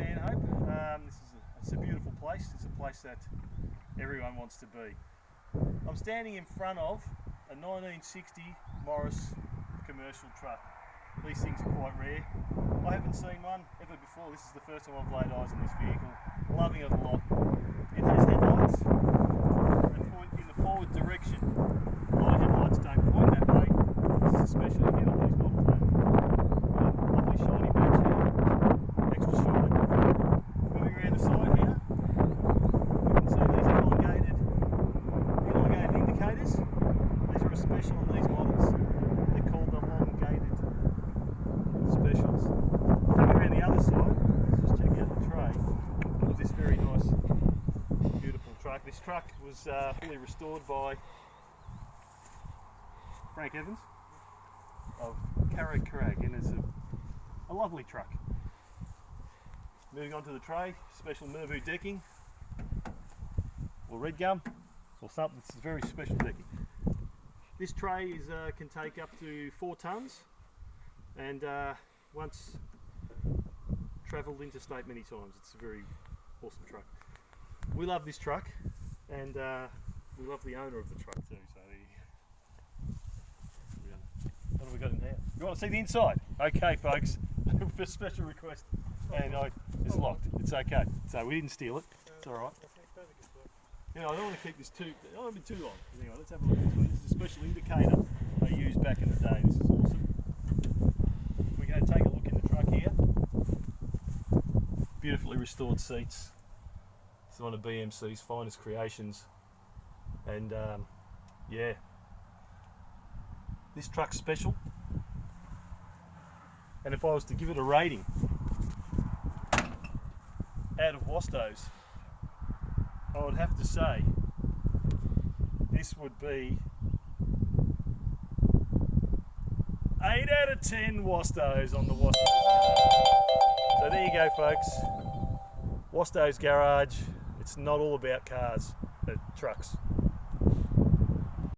Stanhope. It's a beautiful place. It's a place that everyone wants to be. I'm standing in front of a 1960 Morris commercial truck. These things are quite rare. I haven't seen one ever before. This is the first time I've laid eyes on this vehicle. Loving it a lot. It has headlights that point in the forward direction. A lot of headlights don't point that way. This is especially here on these models. Lovely shiny badge here. Extra shine. Moving around the side here, you can see these elongated indicators. These are a special on these models. They're called the elongated specials. Coming around the other side, let's just check out the tray of this very nice, beautiful truck. This truck was fully restored by Frank Evans of Carrick Crag, and it's a lovely truck. Moving on to the tray, special Mervu decking, or red gum, or something. This is very special decking. This tray can take up to 4 tonnes, and once travelled interstate many times. It's a very awesome truck. We love this truck, and we love the owner of the truck too. So what have we got in here? You want to see the inside? Okay, folks. For special request, and it's locked. It's okay. So we didn't steal it. It's all right. Yeah, I don't want to keep this too. I don't want to be too long. Anyway, let's have a look at this one. This is a special indicator they used back in the day. This is awesome. We're going to take a look in the truck here. Beautifully restored seats. It's one of BMC's finest creations, and yeah, this truck's special. And if I was to give it a rating out of Wastos, I would have to say this would be 8 out of 10 Wastos on the Wastos Garage. So there you go, folks. Wastos Garage. It's not all about cars, but trucks.